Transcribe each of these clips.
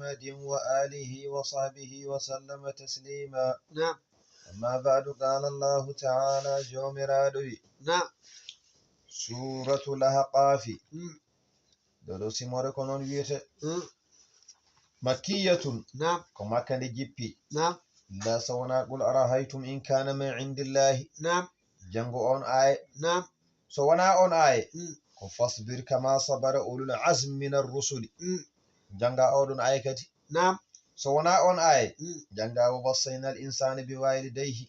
محمد وآله وصحبه وسلم تسليما. نعم. أما بعد قال الله تعالى جومرادوي. نعم. سورة الأحقاف. دولو سيموري كونون ويته. مكية. نعم. كما كان جيبي. نعم. لا سونا قل أرهيتم إن كان من عند الله. نعم. جنغو أون آي. نعم. سونا أون آي. فاصبر كما صبر أولو العزم من الرسل. جنغا أودون آي كتي. نعم. سونا أون آي. جنغا ووصينا الإنسان بوالديه.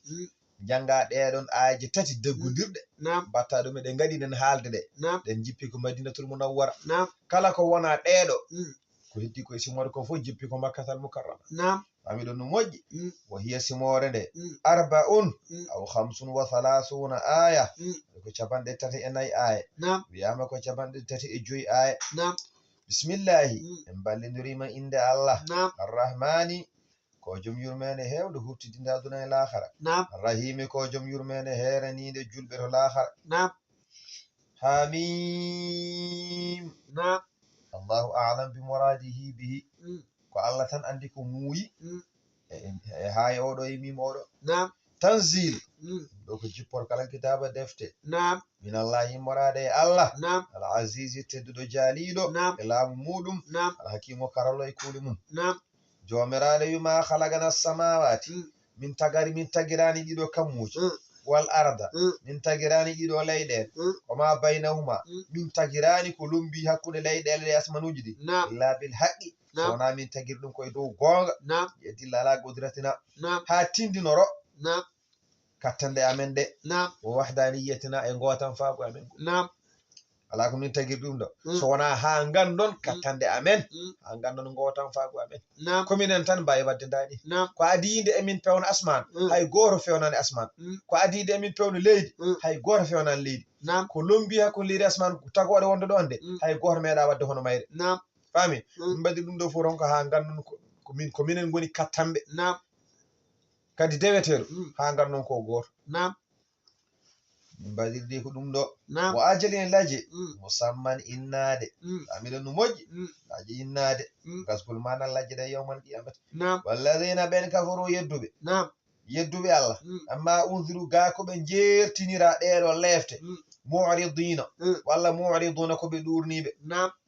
janga ɗeɗon aaji tati deggodirɗe batta ɗum eɗen gaɗi ɗen haalde ɗe ɗen jippi ko madinatul munawwara kala ko wona ɗeɗo ko heddi koye simore ko fof jippi ko makkatal mukarrama ami ɗon no moƴƴi wo hiya simore nde arba'un aw khamsun wa thalathuna aya ko capanɗe tati e nayyi aya wiyama ko capanɗe tati e joyi aya bismillahi en ballidirima inde Allah arrahmani ko joom yurmede hewde huttidinde aduna e lahara rahimi ko joom yurmede heeranide julɓe to lahara hamim allahu alam bi muradihi bihi ko Allah tan andi ko muuyi e haye oɗo e mim oɗo tanzil ɗo ko jippor kala kitaba defte min allahi morade e Allah al azizi tedduɗo jaaliɗo e laamu muɗum al hakimo karalo e kuuli mum jomiraɗo wima halagana samawati min tagirani ɗiɗo kammuji wal arda min tagirani ɗiɗo leyɗele koma baynahuma min tagirani ko lumbi hakkude leyɗele ɗe asmanuji ɗi illa bil haqqi sowona min tagiri ɗum koye dow gonga e dilla ala godratina ha tindinoro kattande amen ɗe o wahdaniyatina e gotan faabu amen ala ko min tagiri ɗum ɗo so wona ha gandon kattande amen ha gandon gotan faabu amen kominen tan mbawi wadde ndaɗi ko adide emin pewna asman hay goto fewnani asman ko adide emin pewna leydi hay goto fewnani leydi ko lombi hakko leydi asman tagoɗe wonde ɗon nde hay goto meeɗa wadde hono mayre fami min mbaɗi ɗum ɗo fof ronko ha gandon ko minen goni kattanɓe kadi deweteɗo ha gandon ko goto min mbaɗirɗi ko ɗum ɗo mo ajalin laje musamman innade amiɗon no moƴƴi laje innade gasgol manan laje ɗe yawmal qiyamata walladina ɓen kafaru yedduɓe Allah amma unziru ga koɓe jertinira ɗeɗo lefte mu'ridina walla mu'riduna koɓe ɗurniɓe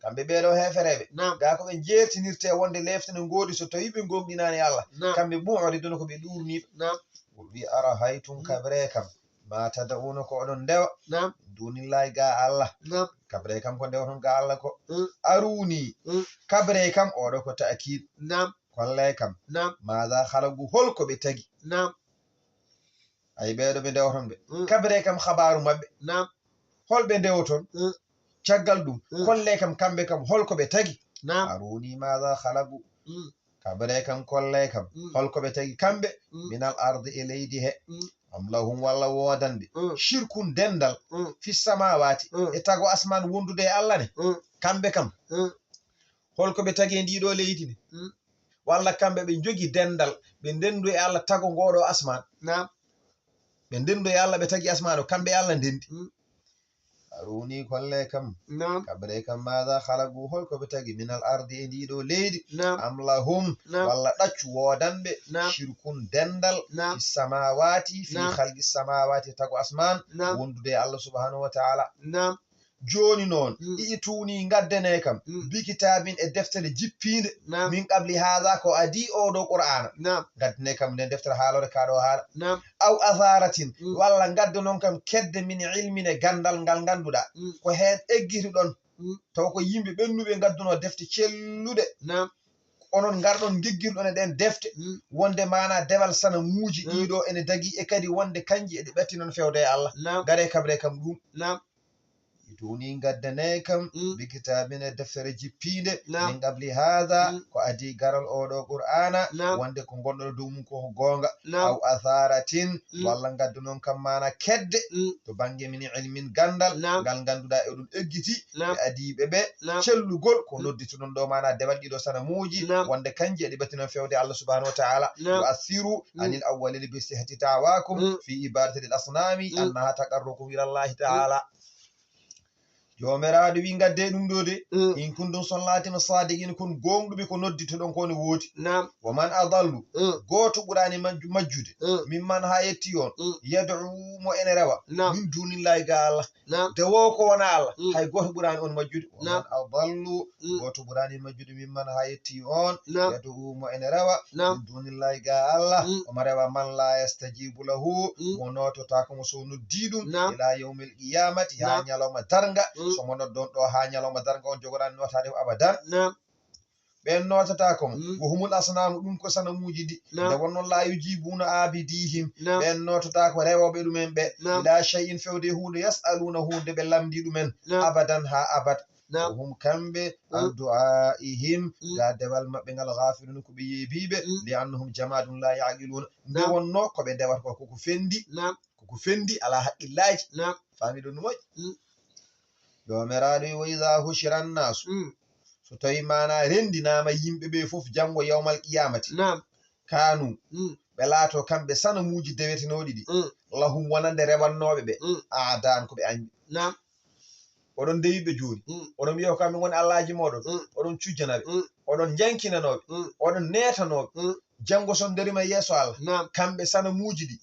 kamɓe ɓeɗo hefereɓe ga koɓe jertinirte wonde lefte no godi so tawi ɓe gomɗinani Allah kamɓe mu'riduna koɓe ɗurniɓe wi ara haytum kabre kam ma tad'una ko oɗon ndewa dunillahi ga Allah kabre kam ko ndewaton ga Allah ko aruni kabre kam oɗo ko ta'kid kolle kam maza halagu holko ɓe tagi ay ɓeɗo ɓe ndewaton ɓe kabre kam habaru mabɓe holɓe ndewaton caggal ɗum kolle kam kamɓe kam holko ɓe tagi aruni maza halagu kabre kam kolle kam holko ɓe tagi kamɓe minal ardi e leydi he am lahum walla wodanɓe shirkun dendal fi samawati e tago asman wondude e Allah ne kamɓe kam holko ɓe tagi e ndiɗo leydi ne walla kamɓe ɓe jogi dendal ɓe ndendu e Allah tago ngoɗo asman ɓe ndendu e Allah ɓe tagi asman o kamɓe Allah ndendi aruni kolle kam kabre kam maza halagu holko ɓe tagi minal ardi e ndiɗo leydi am lahum walla ɗaccu wodanɓe shirkun dendal fi samawati fi halqi samawati tago asman wondude Allah subhanahu wa ta'ala joni noon i'tuni gaddane kam bikitabin e deftere jippinde min qabli haala ko adi oɗo qur'ana gaddane kam nden deftere haalore kaɗo haala aw atharatin walla gadda noon kam kedde min ilmine gandal ngal ganduɗa ko hen eggitiɗon taw ko yimɓe ɓennuɓe gadduno defte celluɗe onon garɗon geggirɗon e ɗen defte wonde mana dewal sana muuji ɗiɗo ene dagui e kadi wonde kanji eɗe ɓatti noon fewde e Allah gare kabre kam ɗum tuni gaddane kam bikitabine deftere jippinde min qabli hadha ko adi garal oɗo qur'ana wonde ko gonɗo dow mum ko gonga aw atharatin walla gaddu noon kam mana kedde to bange min ilmin gandal ngal ganduɗa e ɗum eggiti ɓe adiɓe ɓe cellugol ko noddituɗon ɗo mana dewal ɗiɗo sana muuji wonde kanji eɗi ɓatti noon fewde Allah subhanahu wa ta'ala yu'athiru anil awwalil bi sihhati ta'wakum fi ibadati al asnami annaha taqarrukum ila Allah ta'ala jomiraɗo wi gadde ɗum ɗo de in kuntum son latima sadiqin kon gonɗuɓe ko nodditoɗon kone wooti wa man adallu goto ɓurani majjude mimman ha yetti on yad'u mo ene rewa min dunillahi ga Allah dewo ko wona Allah hay goto ɓurani on majjude wa man adallu goto ɓurani majjude mimman ha yetti on yad'u mo ene rewa min dunillahi ga Allah omo rewa man la yastajibu lahu mo notota komo so noddi ɗum ila yawmil qiyamati ha ñalawma darga somo noddon ɗo ha ñalawma darga on jogoɗani notade abadan ɓen notata kon wo humul asnamu ɗum ko sanamuji ɗi nde wonnon la yujibuna abidihim ɓen notata ko rewoɓe ɗumen ɓe ila shay'in fewde hunde yasaluna hunde ɓe lamdi ɗumen abadan ha abad hum kamɓe an du'aihim ga dewal maɓɓe ngal ghafilun ko ɓe yeebiɓe li annahum jamaɗum la yaqiluna nde wonno koɓe ndewata ko koko fendi ala haqqillaji famiɗo no moƴƴi jomiraɗo wa idha hushira nnasu so tawi mana rendinama yimɓeɓe foof janggo yawmal qiyamati kanu ɓe laato kamɓe sanamuji dewetenoɗi ɗi lahum wonande rewannoɓe ɓe adan koɓe andi oɗon dewiɓe joni oɗon wiya ko kamɓe goni allaji moɗon oɗon cujjanaɓe oɗon jankinanoɓe oɗon netanoɓe janggo son darima yeeso Allah kamɓe sanamuji ɗi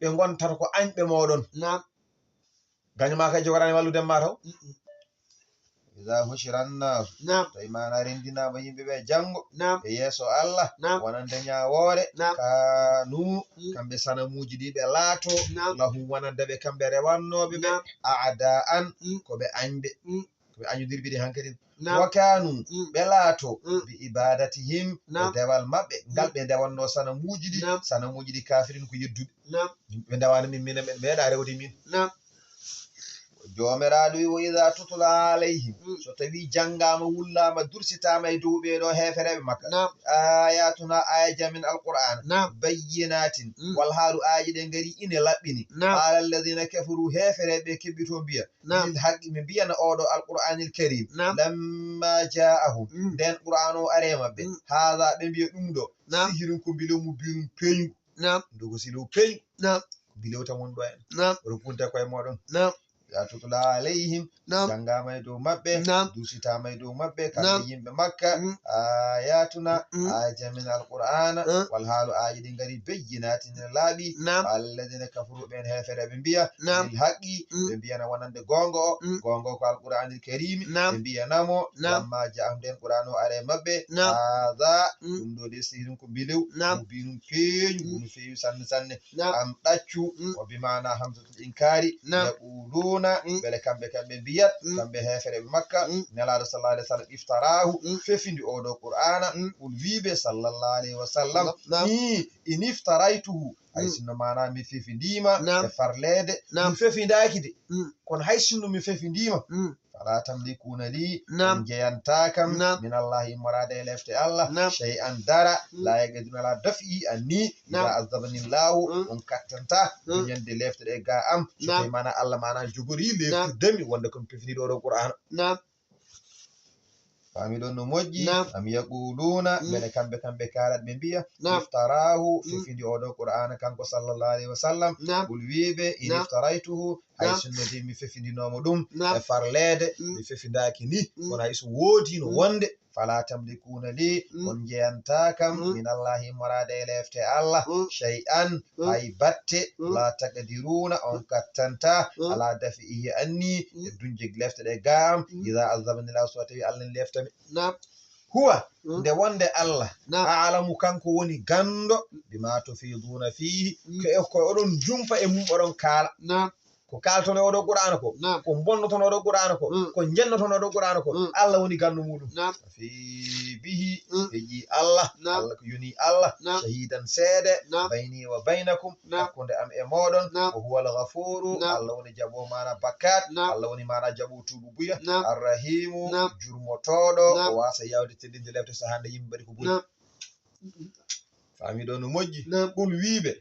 ɓe gontata ko añɓe moɗon gañoma kay jogorani walludemma taw iza hushira nnasu tawi mana rendinama yimɓeɓe janggo ɓe yeeso Allah wonande ñawore kanu kamɓe sanamuji ɗi ɓe laato lahum wonandeɓe kamɓe rewannoɓe ɓe aada an koɓe añodirɓe ɗi hankkadi wa kanu ɓe laato bi ibadatihim ɓe dewal maɓɓe ngal ɓe ndewanno sanamuji ɗi kafirin ko yedduɓe ɓe ndewani min minen ɓe meeɗa rewde min jomiraɗo wi wa idha tutla alayhim so tawi jangama wullama dursitama e dow ɓeɗo hefereɓe makka ayatuna ayaja min alqur'ana bayyinatin wal haalu aji ɗe gari ine laɓɓini qala alladhina kafaru hefereɓe keɓɓito mbiya bil haqqi mi mbiyana oɗo alqur'anil karim lamma ja'ahum nden qur'an o are mabɓe hadha ɓe mbiya ɗum ɗo sihirin ko mbilewmu binum peñgu ndogo silew peñgu ko mbilewta mon ɗo en oɗon punta koye moɗon ya tutla alayhim jangama e dow maɓɓe dusitama e dow maɓɓe kamɓe yimɓe makka ayatuna aja min alqur'ana wal haalu aji ɗi gari bejjinatine laaɓi alladina kafaru ɓen hefereɓe mbiya bil haqqi ɓe mbiyana wonande gonga o ko alqur'anil karimi ɓe mbiyanamo lamma ja'ahum nden qur'an o are maɓɓe hadha ɗum ɗo de sihirin ko mbilew mubinum peeñu ɗum feewi sanne am ɗaccu o bimana hamsatul inkari yaquluna bele kamɓe mbiyat kamɓe hefereɓe makka nelaɗo sallallahu alaihi wasallam iftarahu fefindi oɗo qur'ana ɓul wiɓe sallallahu alaihi wasallam ni in iftaraytuhu hay sinno mana mi fefindima e farlede mi fefindaki de kono hay sinno mi fefindima fala tamlikuna li on jeyanta kam min allahi morade e lefte Allah shay'an dara la yagaduna la dafi anni ida azabani llahu on kattanta ñande lefte ɗe ga am so tawi mana Allah mana jogori leftu demi wonde komi pefiniɗo ɗo qur'ana fami ɗon no moƴƴi am yaquluna bele kamɓe kalat ɓe mbiya iftarahu fefindi oɗo qur'ana kanko sallallahu alaihi wasallam ɓul wiɓe in iftaraytuhu hay sunnodi mi fefindinomo ɗum e farlede mi fefindaki ni kono hay so woodi no wonde fala tamlikuna li on jeyanta kam min allahi morade e lefte Allah shay'an hay batte la taqdiruna on kattanta ala dafi iye anni e dunje lefte ɗe gam ida azabani la so tawi Allah leftami huwa nde wonde Allah a'lamu kanko woni gando bima tufiduna fihi ko oɗon jumpa e mum oɗon kaala ko kaltono oɗo qur'ana ko bonnotono oɗo qur'ana ko jennotono oɗo qur'ana ko Allah woni gandu muɗum fi bihi eji Allah ko yoni Allah shahidan seede bayni wa baynakum hakkunde am e moɗon ko huwal ghafuru Allah woni jabo mana bakkat Allah woni mana jabo tubu buya arrahimu jurmotoɗo o wasa yawde teddinde lefte so hande yimɓe mbaɗi ko ɓuri fami ɗo no moƴƴi ɓul wiɓe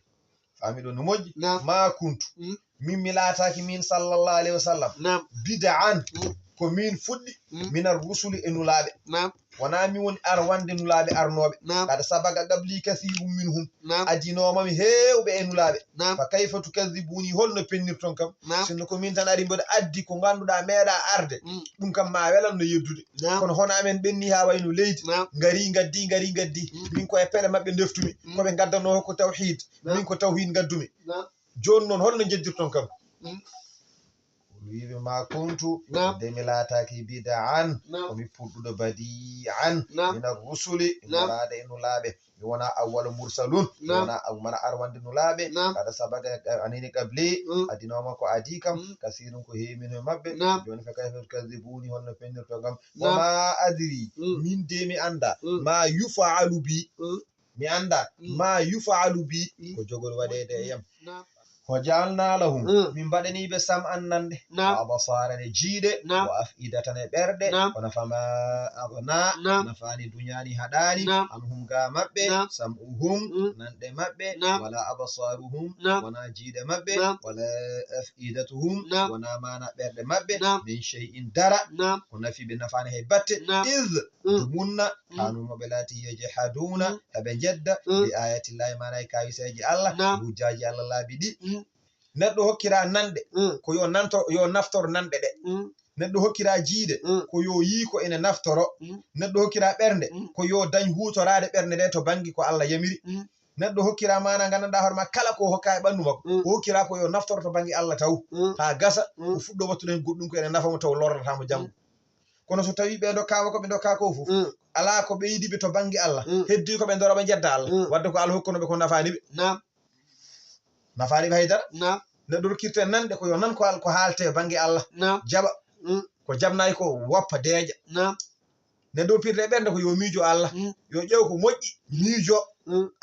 fami ɗo no moƴƴi ma kuntu min mi laataki min sallallahu alaihi wasallam bid'an ko min fuɗɗi minar rusuli e nulaaɓe wona mi woni arwande nulaaɓe arnooɓe kada sabaga gabli kasirum minhum adinoomami heewɓe e nulaaɓe fa kayfa tukadibuni holno pennirton kam sinno ko min tan ari mboɗo addi ko ngannduɗaa meeɗa arde ɗum kam ma welan no yeddude kono hono amen ɓenni haa wayno leydi ngari gaddi min koye pele maɓɓe deftumi koɓe ngaddano ko tawhid min ko tawhid gaddumi jooni noon holno jeddirton kam wiɓe ma kuntu demi laataki bida an komi puɗɗuɗo badi an mina rusuli morade e nulaaɓe mi wona awwala mursalun mi wona mana arwande nulaaɓe kada sabaga anini qabli adinoma ko adi kam kasirun ko heewi min e maɓɓe joni fa kayfa tukadibuni holno pennirto kam wama adri min de mi anda ma yufaalu bi mi anda ma yufaalu bi ko jogol waɗede e yam وجعلنا لهم من بدني بسم أنند وأبصارا جيد وأفئدة برد ونفما أغنى نفاني دنياني هداني أنهم قامب سمعهم نند مب ولا أبصارهم ونا جيد مب ولا أفئدتهم ونا مانا برد مب من شيء درى ونفي بنفاني هبت إذ دمنا كانوا مبلاتي يجحدون أبنجد بآيات الله ما نايكاوي سيجي الله وجاجي الله بدي neɗɗo hokkira nande ko yo naftoro nanɗe ɗe neɗɗo hokkira jiide ko yo yiiko ene naftoro neɗɗo hokkira ɓernde ko yo dañ huutorade ɓernde nde to bangi ko Allah yamiri neɗɗo hokkira mana gandanɗa hoore ma kala ko hokka e ɓandu makko o hokkira ko yo naftoro to bangi Allah taw ha gasa o fuɗɗo wattuɗen goɗɗum ko ene nafamo taw lorratamo janggo kono so tawi ɓe dokkama ko ɓe dokka ko fof ala ko ɓeydiɓe to bangi Allah heddi ko ɓe doroɓe jedda Allah wadde ko Allah hokkunoɓe ko nafaniɓe nafaniɓe haydara neɗɗo rokkirte nande ko yo nan ko haalte bange Allah jaɓa ko jabnayi ko woppa deeƴa neɗɗo pirde ɓernde ko yo miijo Allah yo ƴeew ko moƴƴi miijo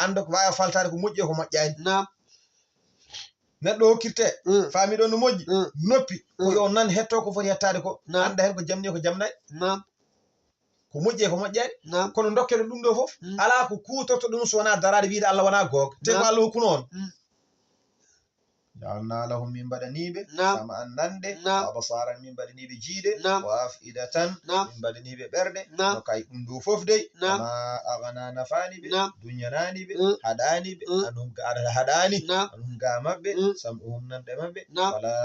anda ko wawa faltade ko moƴƴi e ko moƴƴani neɗɗo hokkirte faami ɗon no moƴƴi noppi ko yo nan hetto ko foti hettade ko anda hen ko jamni ko jamnayi ko moƴƴi e ko moƴƴani kono dokkere ɗum ɗo fof ala ko kutorto ɗum so wona darade wiide Allah wona goonga te ko Allah hokkuno on جعلنا لهم من بدنيب سمعا نند وابصارا من بدنيب جيد وافئدة من بدنيب برد وكاي اندو فوفدي ما اغنى نفاني دنيا ناني هداني انهم هداني انهم غامب سمعهم نند مب ولا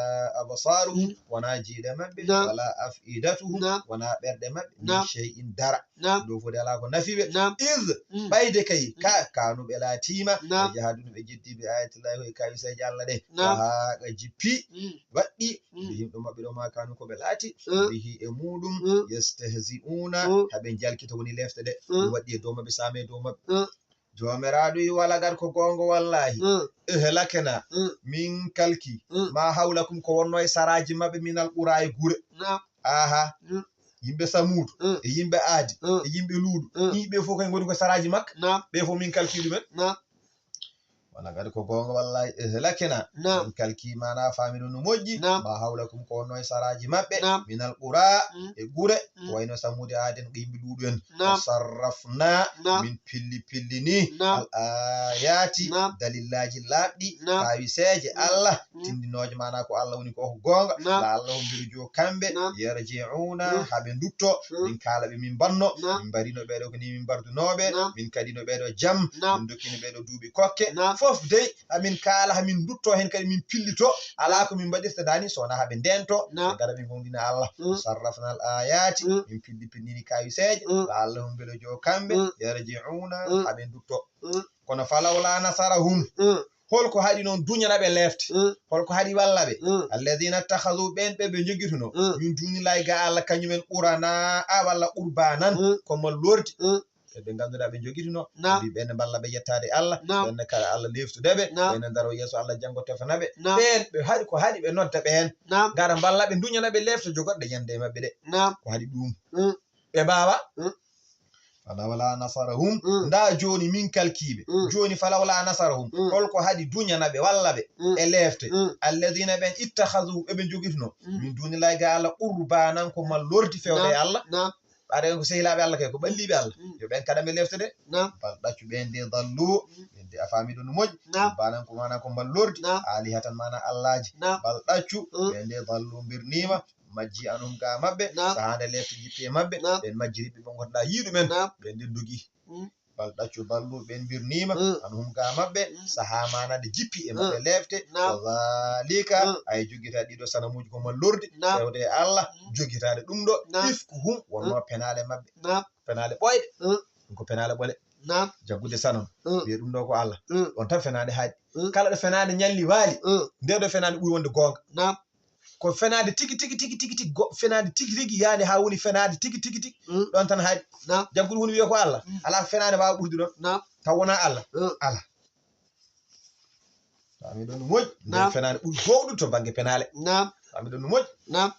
ابصارهم ونا جيد مب ولا افئدتهم ونا برد مب من شيء درع دو فودي ala ko nafibe iz bayde kay kanu be la tima jahadun be jiddi bi ayatillahi wa kayisa Allah de haa jippi waɗɗi ɓe yimɓe maɓɓe ɗo ma kanu ko ɓe laati bihi e muɗum yestehzi'una haɓe jalkita woni lefte ɗe waɗɗi e dow maɓɓe saame e dow maɓɓe jomiraɗo yi walagat ko gongo wallahi ehelakena min kalki ma hawlakum ko wonno e saraji maɓɓe minal ɓura e gure aha yimɓe samudu e yimɓe aadi e yimɓe luuɗu yimɓe fof koye goni ko saraji makka ɓe fof min kalki ɗumen wala gadi ko gonga wallahi lakena min kalki mana famino no moƴƴi ma hawlakum ko wonno e saraji maɓɓe minal ɓura e gure ko wayno sammude aaden ko yimɓe luuɗu en sarrafna min pilli ni al ayati dalillaji laaɓɗi kawiseje Allah tindinoje mana ko Allah woni ko gonga la Allah o mbiru jo kamɓe yarji'una haɓe dutto min kalaɓe min banno min mbarino ɓeɗo ko ni min bardunoɓe min kadino ɓeɗo jam min dokkino ɓeɗo duuɓi kokke fof dey amin kala hamin dutto hen kadi min pillito ala ko min mbaɗirta dani sowona haɓe ndento ɓe gara min gondina Allah sarrafnal ayati min pillini kawiseje la Allah hum beelo jo kamɓe yarji'una haɓe dutto kono falawla nasarahum holko haɗi noon duñanaɓe lefte holko haɗi wallaɓe alladina ittakhadhu ɓen ɓe jogituno min dunillahi ga Allah kañumen ɓurana a walla qurbanan komo lordi ɓe ganduɗa ɓe jogituno mbi ɓenne mballa ɓe yettade Allah ɓenne kala Allah leftudeɓe ɓenne daro yeeso Allah janggo tefanaɓe ɓen ɓe haɗi ko haɗi ɓe nodda ɓen gara mballa ɓe duñanaɓe lefte jogoɗɗe yande maɓɓe ɗe ko haɗi ɗum ɓe mbawa falawla nasarahum nda joni min kalkiɓe joni falawla nasarahum holko haɗi duñanaɓe wallaɓe e lefte alladina ɓen ittakhadhu eɓe jogituno min dunillahi ga Allah qurbanan ko mal lordi fewde e Allah ɓaɗen ko sehilaɓe Allah kay ko ɓalliɓe Allah yo ɓen kada ɓe lefte de bal ɗaccu ɓen nde dallu ɓende a faami ɗo no moƴƴi banan ko mana ko mbal lordi alihatan mana Allahji bal ɗaccu ɓen nde dallu birnima majji anum ga mabɓe sahande lefte jippi e mabɓe ɓen majjiri ɓe gonɗa yiiɗu men ɓe ndeddugi bal ɗaccu ballu ɓen birnima anum ga mabɓe saha manade jippi e mabɓe lefte wazalika ay jogita ɗiɗo sanamuji ko mallorde fewde e Allah jogitade ɗum ɗo ifku hum wonno penale mabɓe penale ɓoyɗe ɗum ko penale ɓole jaggude sanon wiye ɗum ɗo ko Allah on tan fenade haaɗi kala ɗo fenade ñalli waali nde ɗo fenade ɓuri wonde gonga ko fenade tigi fenade tigi yaade ha woni fenade tigi ɗon tan haaɗi jaggude hunde wiye ko Allah ala fenade wawa ɓurdi ɗon taw wona Allah ala fami ɗon no moƴƴi nden fenade ɓuri gowɗum to banggue penale fami ɗon no moƴƴi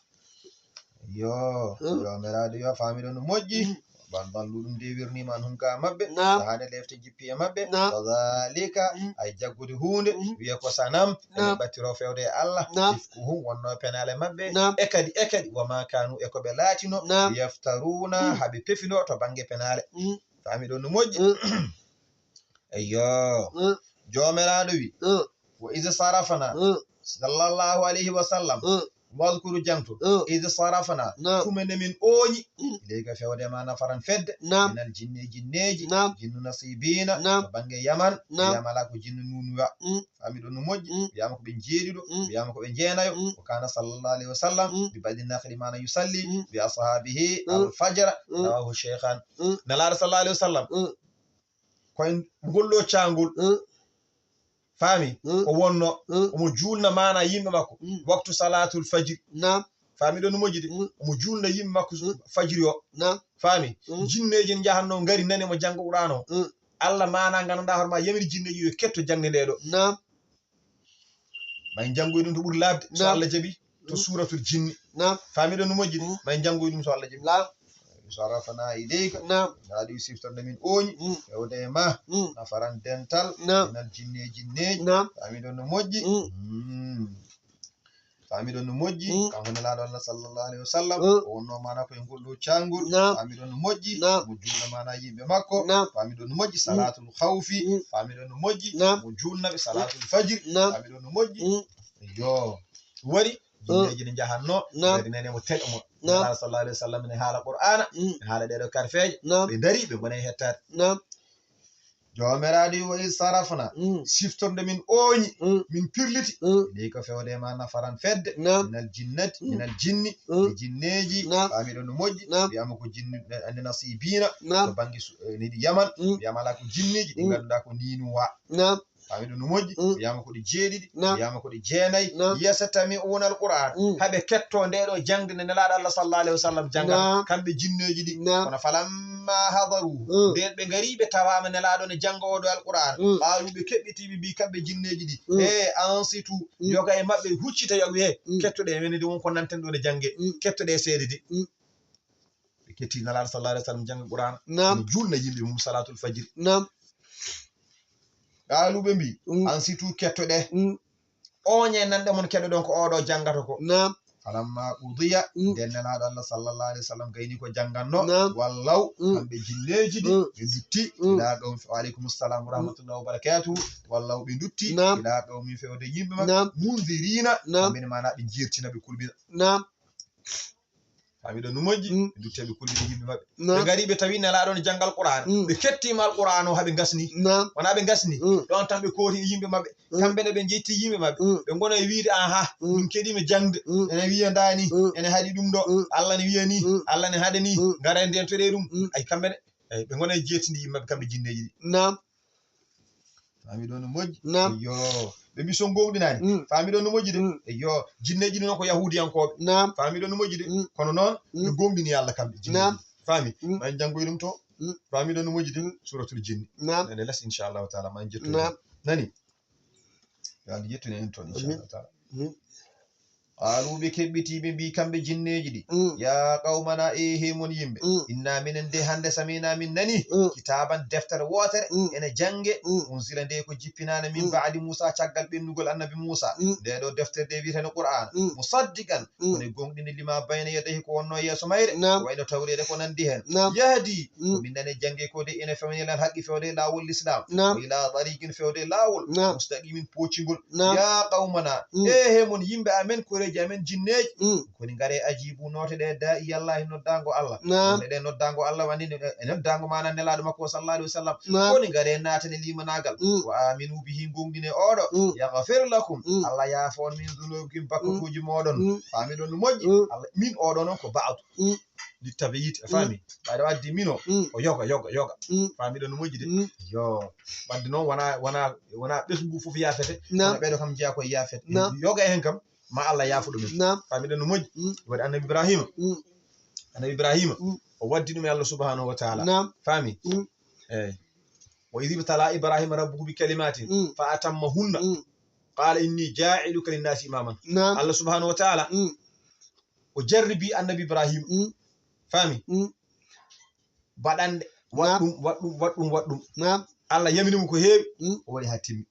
yo meraɗo yo fami ɗon no moƴƴi balluɗum de wirnima an hunka mabɓe sahade lefte jippi e mabɓe wazalika ay jaggude hunde wiye ko sanam ene ɓattiro fewde e Allah ifku hum wonno penale mabɓe e kadi wama kanu e koɓe laatino yaftaruna haɓe pefino to banggue penale fami ɗon no moƴƴi eyyo jomiraɗo wi wa id sarafana sallallahu alayhi wa sallam واذكروا جنتو إذا صرفنا كمن من أوني إليك في ودما نفرا فد من الجن جنيج جن نصيبين بانجي يمن ياملاك جن نونوا فامدو نموج يامك بن جيريدو يامك بن جينايو وكان صلى الله عليه وسلم ببعد النخل ما يصلي بأصحابه الفجر رواه الشيخان نلار صلى الله عليه وسلم كوين بقولو تشانغول fami o wonno omo julna mana yimɓe makko waktu salatul fajr fami ɗo no moƴƴi omo julna yimɓe makko fajiri o fami jinneji ne jahanno ngari nani mo janggo Qur'an o Allah mana ganduɗa hoorema yamiri jinneji yo ketto jangde nde ɗo may janggoy ɗum to ɓuuri labde so Allah jaaɓi to suratul jinni fami ɗo no moƴƴi may janggoy ɗum so Allah jaaɓi sarafana ilayka ngaɗi siftorde min oñi fewde ma nafaran dental minal jinneji fami ɗon no moƴƴi fami ɗon no moƴƴi kanko nelaɗo Allah sallallahu alayhi wa sallam o wonno mana koye ngol ɗo cangol fami ɗon no moƴƴi mo julna mana yimɓe makko fami ɗon no moƴƴi salatul khawfi fami ɗon no moƴƴi mo julnaɓe salatul fajr fami ɗon no moƴƴi yo wari jinneji ne jahanno kadi nene mo teɗo mo Allah sallallahu alayhi wa sallam ne haala Qur'ana ne haala ɗeɗo karfeje ɓe dari ɓe gona e hettade jomiraɗo wa is sarafna siftorde min oñi min pirliti ɗi ko fewde ma nafaran fedde minal jinnati minal jinni e jinneji fami ɗon no moƴƴi wiyama ko jinni ande nasibina to banggue niɗi yaman wiyama ala ko jinniji ɗi ganduɗa ko ninuwa fami ɗum no moƴƴi wiyama koɗe jeeɗiɗi wiyama koɗe jeenayyi yesatami unal qur'an haɓe ketto ndeɗo jangde nde nelaɗo Allah sallallahu alayhi wa sallam jangata kamɓe jinneji ɗi kono falamma hadaru nden ɓe ngari ɓe tawama nelaɗo ne janga oɗo alqur'an ɓawi ɓe keɓɓitiɓe mbi kamɓe jinneji ɗi e ansitu yoga e mabɓe huccita yoɓe he kettoɗe wenede wonko nanten ɗo ne jangge kettoɗe seede de ɓe ketti nelaɗo sallallahu alayhi wa sallam janga qur'an ne julna yimɓe mum salatul fajiri galuɓe mbi an situ kettoɗe oñe nanɗe mon keɗo ɗon ko oɗo jangata ko falamma udiya nden nelaɗo Allah sallallahu alayhi wa sallam gayni ko janganno wallaw kamɓe jinneji ɗi ɓe dutti ila qawmi wa aleykum salam wa rahmatullahi wa barakatuhu wallaw ɓe dutti ila qawmi fewde yimɓe maɓɓe mundirina kamɓene mana ɓe jirtina ɓe kulɓina fami ɗo no moƴƴi ɓe dutteɓe kulɓide yimɓe maɓɓe ɓe ngari ɓe tawi nelaɗo ne janggal qur'an ɓe kettima alqur'an o haɓe gasni wona ɓe gasni ɗon tan ɓe kooti e yimɓe maɓɓe kamɓene ɓe jetti yimɓe maɓɓe ɓe gona e wiide aha min keɗima jangde ene wiya ndani ene haaɗi ɗum ɗo Allah ne wiya ni Allah ne haɗa ni gara nden toɗe ɗum ay kamɓene eyi ɓe gona e jettidi yimɓe maɓɓe kamɓe jinneji ɗi fami ɗo no moƴƴi yo ɓe mbi son gowɗinani fami ɗon no moƴƴi de yo jinneji ɗi noon ko yahudiyankoɓe fami ɗon no moƴƴi de kono noon ɓe gomɗini Allah kamɓe jinneji fami man janggoy ɗum to fami ɗon no moƴƴi de suratul jinni ene less inchallahu taala man jettu nani yo Allah yettuni en toon inchallahu taala qaluɓe keɓɓitiɓe mbi kamɓe jinneji ɗi ya qawmana e hemon yimɓe inna minen de hande samina min nani kitaban deftere wotere ene jange unsila nde ko jippinane min baadi Musa caggal ɓennugol annabi Musa nde ɗo deftere de wiyetene Qur'an musaddiqan woni gonɗini lima bayna yadayhi ko wonno yeeso mayre ko wayno tawrede ko nandi hen yahdi ko min nane jange ko de ene fewnilal haqqi fewde lawol l'islam ila tariqin fewde lawol mustaqimin poccigol ya qawmana e hemon yimɓe amen ko guureji amen jinneji koni ngare ajibu note ɗe da'i yallahi noddango Allah wonde ɗe noddango Allah wandinde e noddango mana nelaɗo makko sallallahu alaihi wasallam koni ngare natane limanagal wa aminu bihi gongdine oɗo yaghfir lakum Allah yaafon min dhunubikum bakkutuji moɗon fami ɗon no moƴƴi Allah min oɗo noon ko ba'du littabiit fami ɓayde waddi mino o yoga fami ɗon no moƴƴi de yo wadde noon wona ɓesgu fof yaafete kono ɓeɗo kam jeeya koye yaafete yoga hen kam ma Allah yaafu ɗumen fami ɗon no moƴƴi waɗi annabi ibrahima o waddi ɗum e Allah subhanahu wa taala fami eyyi wa idh ibtala ibrahima rabbuhu bi kalimatin fa atammahunna qala inni ja'iluka linnasi imaman Allah subhanahu wa taala o jarribi annabi ibrahima fami baɗande waɗɗum Allah yaminimo ko heewi o waɗi ha timmi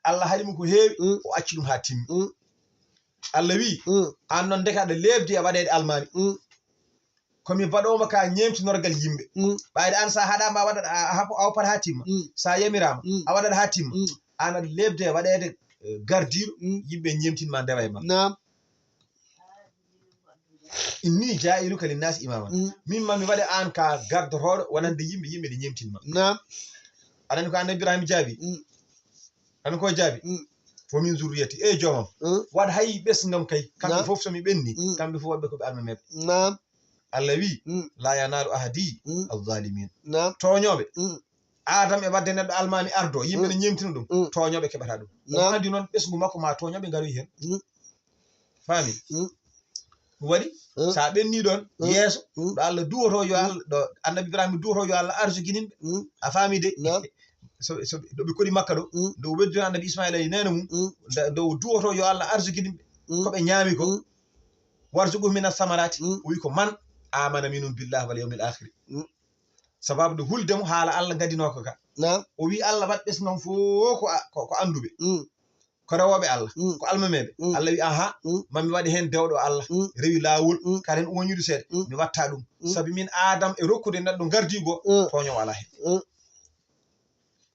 Allah haɗimo ko heewi o acci ɗum ha timmi Allah wi an noon deka aɗa lebdi e waɗede almami komi baɗoma ka ñemtinorgal yimɓe ɓayde an sa haɗama a woppat ha timma sa yamirama a waɗat ha timma an aɗa lebde e waɗede gardiɗo yimɓe ñemtinma ndewa e ma inni ja'iluka linnasi imaman min ma mi waɗe an ka gardotoɗo wonande yimɓe ɗe ñemtinma aɗani ko annabi ibrahima jaabi ani ko jaabi fo min zurriyati e joomam waɗa hay ɓesgam kay kamɓe fof somi ɓenni kamɓe fof waɗɓe koɓe almameɓe Allah wi la yanalu ahadi alzalimin toñoɓe adam e wadde neɗɗo almami ardo yimɓe ne ñemtina ɗum toñoɓe keɓata ɗum o andi noon ɓesgu makko ma toñoɓe garoy hen fami waɗi sa ɓenni ɗon yeeso ɗo Allah duwoto yo Allah ɗo annabi ibrahima duwoto yo Allah arsuguininɓe a faami de ɗoɓe koɗi makka ɗo nde o weddino annabi ismaila e nene mum nde o duwoto yo Allah arsuguininɓe koɓe ñaami ko warsuguhum min asamarati o wi ko man amana minum billahi wal yawmil akhir sababu nde huldemo haala Allah gadinoko ka o wi Allah wat ɓesgam fof ko anduɓe ko rewoɓe Allah ko almameɓe Allah wi aha mami waɗi hen dewɗo Allah rewi lawol karen oñudu seeɗa mi watta ɗum saabi min adam e rokkude neɗɗo gardigo toñowo ala hen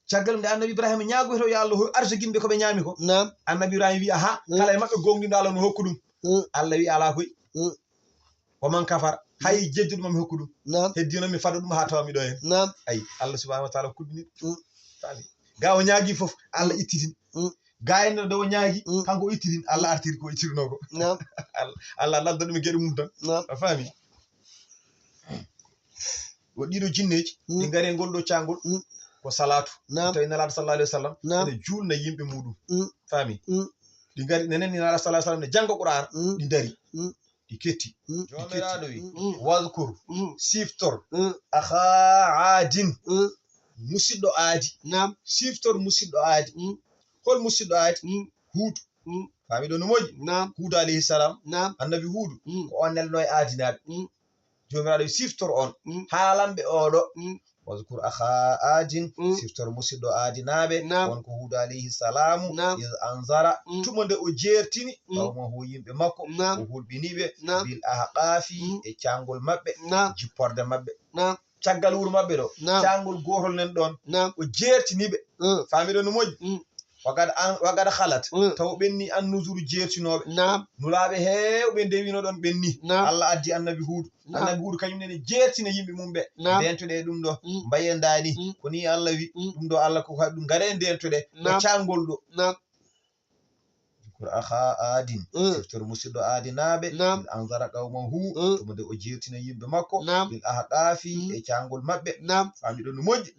caggal nde annabi ibrahima ñagoyto yo Allah arsuguinɓe koɓe ñaami ko annabi ibrahima wi aha kala e mabɓe gonɗiɗo Allah no hokku ɗum Allah wi ala koy oman kafara hay jeddi ɗum mi hokku ɗum heddi noon mi fada ɗum ha tawa miɗo hen ayi Allah subhanahu wa taala kuɓɓini fami ga o ñaagui foof Allah ittitin ga en ɗo o ñaagui kanko o ittitin Allah artiri ko ittirinoko Allah ladda ɗum e gueɗe mum tan a faami o ɗiɗo jinneji ɗi gaari e ngol ɗo cangol ko salatu tawi nelaɗo sallallahu alaihi wasallam ene julna yimɓe muɗum faami ɗi gaari nenen ni nelaɗo sallallahu alaihi wasallam ne jangga qur'ana ɗi dari ɗi ketti jomiraɗo wi wadkur siftor akha adin musidɗo aadi siftor musidɗo aadi hol musidɗo aadi huudu faami ɗo no moƴƴi huudu alayhi salam annabi huudu ko on nelno e aadinaɓe jomiraɗo wi siftor on haalanɓe oɗo wadkur akha adin siftor musidɗo aadinaɓe wonko huudu alayhi salamu iz anzara tuma nde o jertini qawmahu yimɓe makko o hulɓiniɓe bil ahqafi e cangol maɓɓe jipporde maɓɓe caggal wuuro maɓɓe ɗo cangol gotol nen ɗon o jertiniɓe faamiɗo no moƴƴi wagada halat taw ɓenni annusuru jertinoɓe nulaɓe hewɓe ndewino ɗon ɓenni Allah addi annabi huudu kañum nene jertina yimɓe mum ɓe ndentoɗe ɗum ɗo mbayendani ko ni Allah wi ɗum ɗo Allah ko haɗi ɗum gaare ndentoɗe ɗo cangol ɗo ko akha adin siftor musidɗo aadinaɓe anzara qawmahu tuma nde o jertina yimɓe makko bil ahqafi e cangol maɓɓe faamiɗo no moƴƴi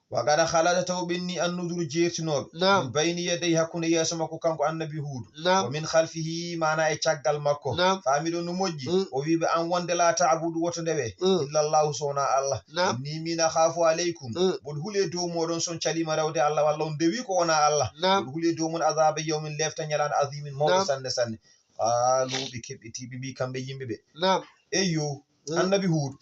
wagada halata taw ɓenni annuduru jertinoɓe min bayni yedey hakkunde yeeso makko kanko annabi huudu o min halfihi mana e caggal makko faamiɗo no moƴƴi o wiɓe an wonde la ta'budu woto ndewe illallahu sowna Allah inni min akhafu aleykum mboɗo huule dow moɗon son calima rewde Allah walla on ndewi ko wona Allah mboɗo huule dow mon azaba yawmin lefta ñalande azimin mawɗo sanne sanne qaalu ɓe keɓɓiti ɓe mbi kamɓe yimɓe ɓe eyyo annabi huudu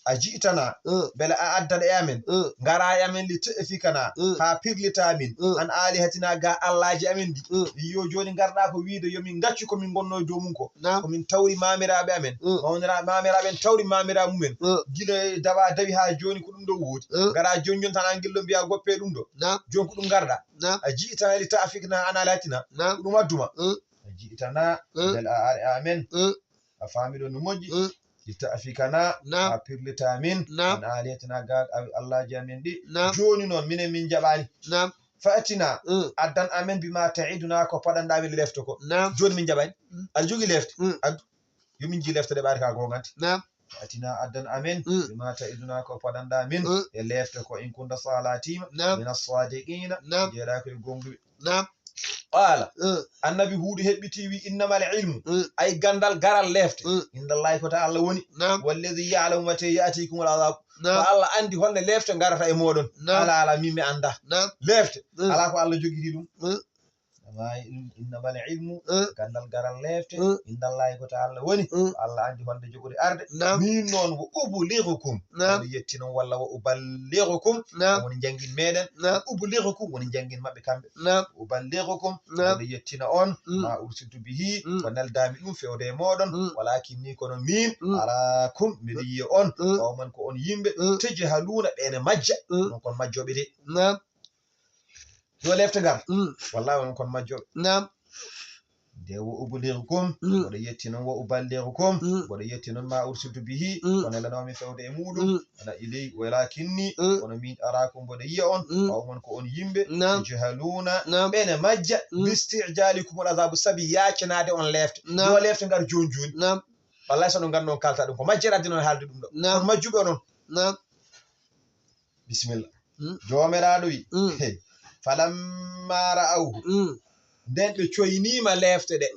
a jiitana beele a addana e amen ngara e amen li tefikana ha pirlita min an alihatina ga allaji amen ɗi yo joni garɗa ko wiide yomin gaccu komin gonno e dow mum ko komin tawri mamiraɓe amen mamiraɓe en tawri mamira mumen guila dawa dawi ha joni ko ɗum ɗo woodi ngara joni jon tan an guilɗo mbiya goppe ɗum ɗo joni ko ɗum garɗa a jiitana li tafikna an alihatina ko ɗum adduma jiitana bel a are amen a faamiɗo no moƴƴi itta afikana a pirlita min an aliyatina ga allahji amen ɗi joni noon minen min jaɓani faatina addan amen bima taiduna ko paɗanɗamin lefto ko joni min jaɓani aɗa jogui lefte addu yomin ji lefte ɗe ɓaari ka goganti faatina addan amen bima taiduna ko paɗanɗa min e lefte ko in kunta salatima min assadiqina jeeɗa koye gonɗuɓe qala annabi huuɗo heɓɓiti wi innamal ilmu ay gandal garal lefte indallahi ko ta Allah woni walladi ya'lamu mate ya'tikum al azab ko Allah andi holne lefte garata e moɗon ala min mi anda lefte ala ko Allah jogiti ɗum innamal ilmu gandal garal lefte indallahi ko ta Allah woni Allah andi holde jogori arde min noon wo ublihukum woni yetti noon walla wo uballighukum woni jangin meɗen ublihukum woni jangin mabɓe kamɓe uballighukum woni yettina on ma ursiltu bihi ko neldami ɗum fewde e moɗon walakin ni kono min arakum miɗo yiya on man ko on yimɓe tajhaluna ɓene majja non kon majjoɓe de yo lefte gar wallahi on kon majjoɓe de wo ublihukum woɗo yetti noon wo uballighukum woɗo yetti noon ma ursiltu bihi ko nelanomi fewde e muɗum ana iley walakinni kono min arakum mboɗo yiya on man ko on yimɓe tajhaluna ɓene majja bistijalikum al azabu saabi yacanade on lefte yo lefte ngar joni joni wallahi so ɗum gandi noon kalta ɗum ko majjere addi noon haalde ɗum ɗo on majjuɓe onon bisimilla jomiraɗo wi falamma ra'awhu nden ɓe coynima lefte ɗe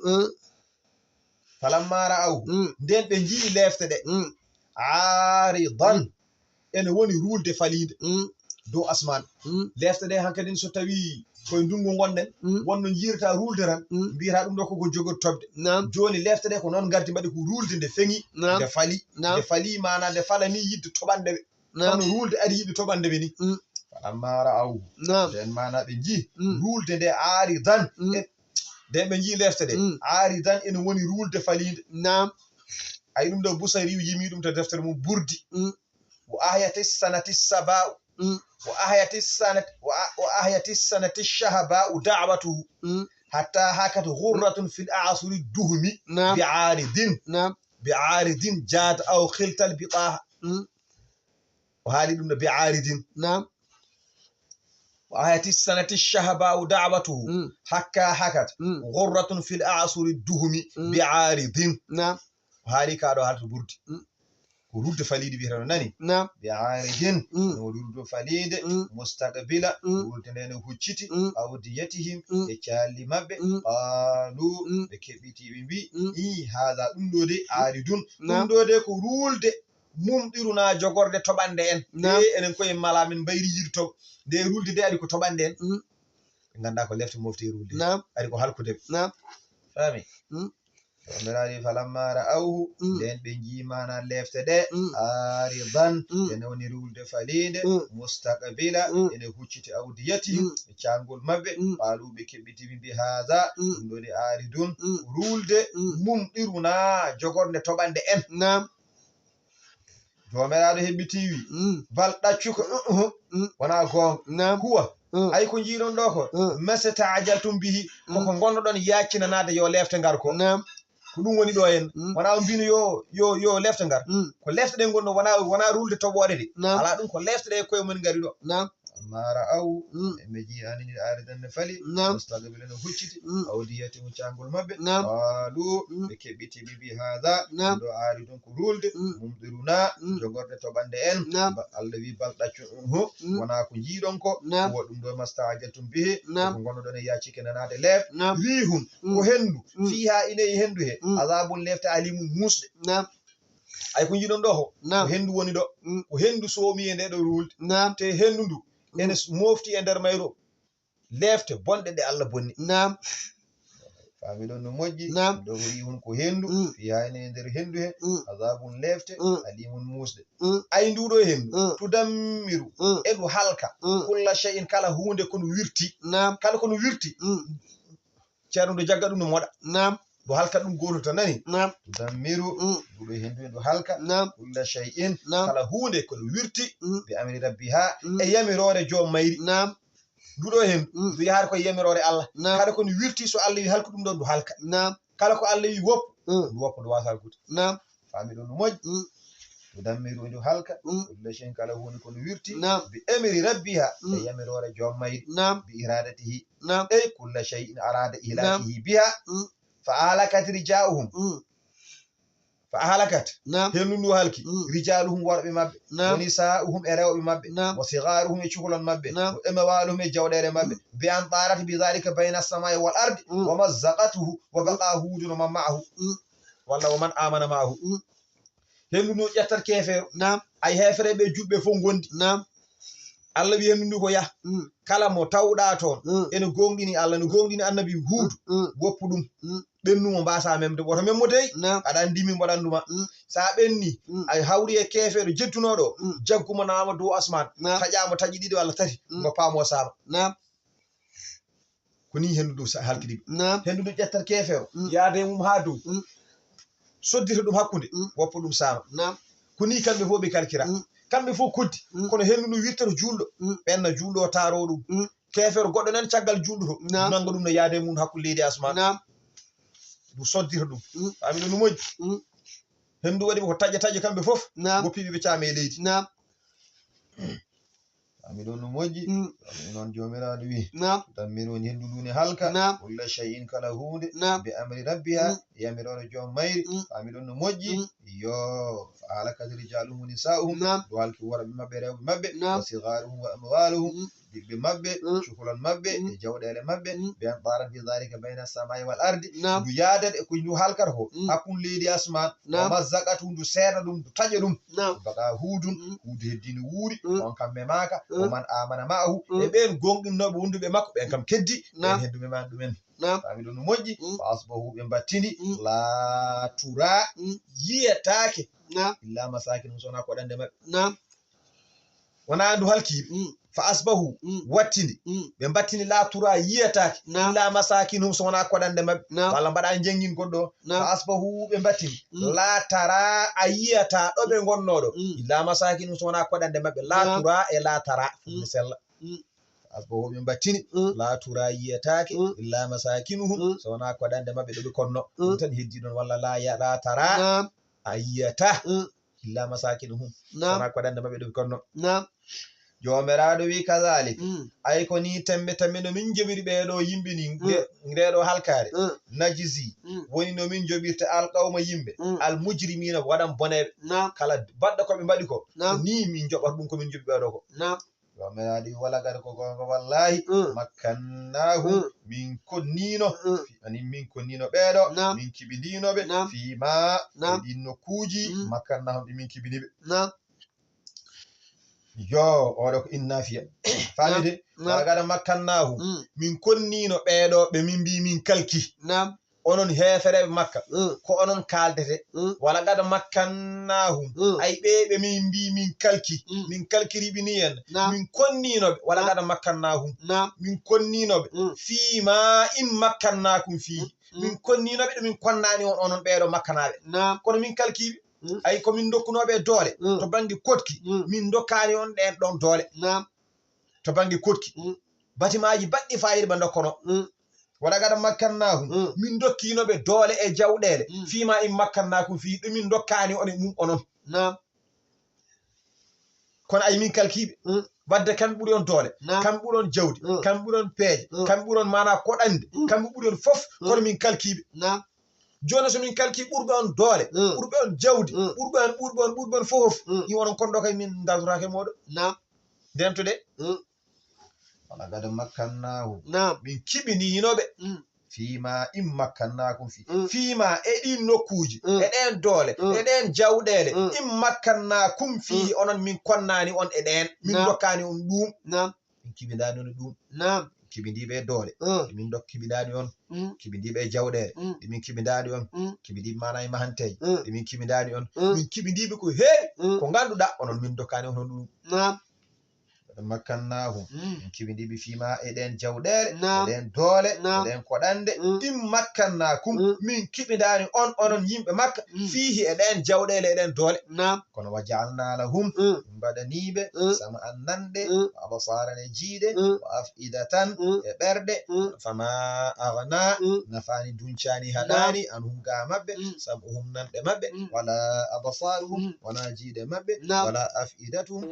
falamma ra'awhu nden ɓe jii lefte ɗe aridan ene woni rulde falide dow asman lefte ɗe hankkadin so tawi koye ndungu gonɗen wonno jirta rulde tan mbiyata ɗum ɗo koko jogori tobde joni lefte ɗe ko noon gardi mbaɗi ko rulde nde feŋi nde fali mana nde fala ni yidde toɓandeɓe kono rulde ari yiɗi toɓandeɓe ni falamma ra'awhu nden mana ɓe jii rulde nde aridan nden ɓe jii lefte ɗe aridan ene woni rulde falide ayi ɗum ɗo Busayri yimi ɗum to deftere mum burdi wo ahayati sanati saba'u wa ahayati sanati shahaba'u da'watuhu hatta hakat ghurratun fil a'suri duhmi bi'aridin jad aw khiltal bitaha o haali ɗum ɗo bi'aridin وآية السنة الشهباء دعوته حكا حكت غرة في الأعصر الدهم بعارض وهذه كادو هالت بورد ورود فليد بيرانو ناني بعارض ورود فليد مستقبلة ورود نانو هجتي أو ديتهم يكالي مبه قالوا بكبتي بي هذا أمدودي عارضون أمدودي كرولد mumɗiruna jogorde toɓande en de enen koye mala min mbayri yirto nde rulde de ari ko toɓande en ɓe ganda ko lefte mofti rulde ari ko halkude fami omiraɗi falamma ra'awhu nden ɓe jimana lefte ɗe aridan ene woni rulde falide mustaqbila ene hucciti awdiyatihim e cangol mabɓe ɓaluɓe keɓɓitimi bi haha ɗum ɗo de aridun rulde mumɗiruna jogorde toɓande en jomiraɗo heɓɓiti wi bal ɗaccuko wona gonga huwa ay ko jiiɗon ɗo ko mase ta'ajaltum bihi koko gonnoɗon yaccinanade yo lefte ngar ko ɗum woni ɗo en wona o mbino yo lefte ngar ko lefte ɗe gonno wona rulde toɓoɗe de ala ɗum ko lefte ɗe koye mumen ngari ɗo mara aw ɓe ji anini aridan ne fali mustaqbila no hucciti awdiyati mo cangol mabɓe qalu ɓe keɓɓiti bibi hada ɗo ari ɗon ko rulde mumɗiruna jogorde toɓande en Allah wi bal ɗaccu wona ko jiiɗon ko wo ɗum ɗo mastajatum bihi ko gonnoɗon e yaccike nanade lef rihum ko hendu fiha ine e hendu he azabun lefte alimum musɗe ay ko jiiɗon ɗo ko hendu woni ɗo ko hendu somi e nde ɗo rulde te hendu ndu ene mofti e nder mayro lefte bonɗe ɗe Allah bonni fami ɗon no moƴƴi ɗo wi hun ko hendu fiyani e nder hendu he azabun lefte alimun musde ay nduɗo hendu tudammiru eɗu halka kulla shay'in kala hunde kono wirti kala kono wirti ceerno do jagga ɗum no moɗa ɗo halka ɗum goto tan nani tudammiru ɗuɗo hendu e ɗo halka kulla shay'in kala hunde kono wirti bi amri rabbiha e yamirore joom mayri nduɗo hen ndu yahata koye yamirore Allah kala ko ndu wirti so Allah wi halku ɗum ɗon ndu halka kala ko Allah wi woppu ndu woppa ndu wasa halkude faami ɗon no moƴƴi ndu dammiru ndu halka kulla chaine kala hunde ko ndu wirti bi amri rabbiha e yamirore joom mayri bi iradatihi ey kulla shay'in arada ilahihi biha fa halakat rijauhum fa halakat hendu ndu halki rijaluhum worɓe mabɓe woni sa'uhum e rewɓe mabɓe wa sigaruhum e cukalon mabɓe wa emawaluhum e jawɗele mabɓe bi an tarat bi dhalika bayna as-samai wal ardi wa mazzaqatuhu wa baqa hudun man ma'ahu walla wa man amana ma'ahu hendu ndu ƴettat kefeero ay hefreɓe julɓe fof gondi Allah wi hendu ndu ko yah kala mo tawɗa toon ene gonɗini Allah no gonɗini annabi Huudu woppu ɗum ɓennumo mbasa memde woto memmo dey aɗa andi min mbaɗanduma sa ɓenni ay hawri e kefeero jettunoɗo jaggumo nama dow asman taƴamo taƴi ɗiɗi walla tati ngo paamo sama ko ni hendu ndu halkiɗiɓe hendu ndu ƴettat kefeero yaade mum ha dow soddita ɗum hakkude woppa ɗum sama ko ni kamɓe fof ɓe kalkira kamɓe fof koddi kono hendu ndu wirtata julɗo ɓenna julɗo o taaro ɗum kefeero goɗɗo nan caggal julɗo to nanga ɗum no yaade mum hakkude leydi asman ndu soddita ɗum faami ɗo no moƴƴi hendu waɗi ko taƴa taƴa kamɓe fof goppiɓe ɓe caame e leydi faami ɗo no moƴƴi noon jomiraɗo wi dammiri woni hendu ndu ne halka kulla shay'in kala hunde bi amri rabbiha yamirore joom mayri faami ɗon no moƴƴi yo fa halakat rijaluhum wa nisa'uhum do halki worɓe mabɓe rewɓe mabɓe wa sigaruhum wa amwaluhum ɓiɓɓe mabɓe cukalon mabɓe e jawɗele mabɓe bi an tarat bi dhalika bayna as-samai wal ardi ndu yaadat e ko ndu halkata ko hakkunde leydi asman wa mazzaqatu ndu seeɗa ɗum ndu taƴa ɗum baqa hudun huude heddino wuuri on kam memaka o man amana ma'ahu e ɓen gonɗinnoɓe wonduɓe makko ɓen kam keddi ɓen heddu memani ɗumen faami ɗon no moƴƴi fa asbahu ɓe battini la tura yiyatake illa masakin sona koɗande mabɓe wona ndu halkiɓe fa asbahu wattini ɓe battini la tura yiyatake illa masakinum sona koɗande mabɓe walla mbaɗa jangin goɗɗo fa asbahu ɓe battini la tara a yiyata ɗo ɓe gonnoɗo illa masakinum sona koɗande mabɓe la tura e la tara mi sella asbahu ɓe battini la tura yiyatake illa masakinuhum sona koɗande mabɓe ɗo ɓe konno ɗum tan heddi ɗon walla la tara a yiyata illa masakinuhum sona koɗande mabɓe ɗo ɓe konno jomiraɗo wi kazalik ay ko ni tembe tembe no min joɓiri ɓeɗo yimɓe ni ndeɗo halkare najisi woni no min joɓirta alqawma yimɓe al mujrimina waɗan boneɓe kala baɗɗo koɓe mbaɗi ko ni min joɓata ɗum komin joɓi ɓeɗo ko jomiraɗo wi wala gada ko gonga wallahi makkannahu min konnino ani min konnino ɓeɗo min kibidinoɓe fima e ɗin nokkuji makkannahum ɗi min kibiniɓe yo oɗo ko innafiya famide wala gada makkannahu min konnino ɓeɗo ɓe min mbi min kalki onon hefereɓe makka ko onon kaldete wala gada makkannahum ay ɓeɓe min mbi min kalkiriɓe ni en min konninoɓe wala gada makkannahum min konninoɓe fima in makkannakum fihi min konninoɓe ɗo min konnani on onon ɓeɗo makkanaɓe kono min kalkiɓe ay ko min dokkunoɓe doole to banggue kotki min dokkani on ɗen ɗon doole to banggue kotki batimaji baɗɗi fayida ɓe dokkono waɗa gada makkannahum min dokkinoɓe doole e jawɗele fima in makkannakum fi ɗum min dokkani on e mum onon kono ay min kalkiɓe wadde kamɓe ɓuuri on doole kamɓe ɓuuri on jawdi kamɓe ɓuuri on peeje kamɓe ɓuuri on mana koɗande kamɓe ɓuuri on foof kono min kalkiɓe joni so min kalki ɓurɓe on doole ɓurɓe on jawdi ɓurɓe on fof i onon konɗo kay min daltorake moɗo dentude wala gada makkannahu min kiɓininoɓe fima in makkannakum fima e ɗin nokkuji e ɗen doole e ɗen jawɗele in makkannakum fi onon min konnani on e ɗen min dokkani on ɗum min kiɓidani on ɗum kiɓidiɓe doole min dok kiɓidani on kiɓidiɓe jawɗele ɗimin kiɓidani on kiɓidiɓe mana e mahanteje ɗimin kiɓidani on min kiɓidiɓe ko heewi ko ganduɗa onon min dokkani on ɗum makkannahum min kiwindiɓe fima eɗen jawɗele eɗen doole eɗen koɗande in makkannakum min kiɓidani on onon yimɓe makka fihi eɗen jawɗele eɗen doole kono wa jaalna lahum mbaɗaniɓe sama an nande wa absaran e jiiɗe wa afidatan e ɓerɗe fama agna nafani duncani haɗani anhum ga maɓɓe sam'uhum nanɗe maɓɓe wala absaruhum wona jiiɗe maɓɓe wala afidatuhum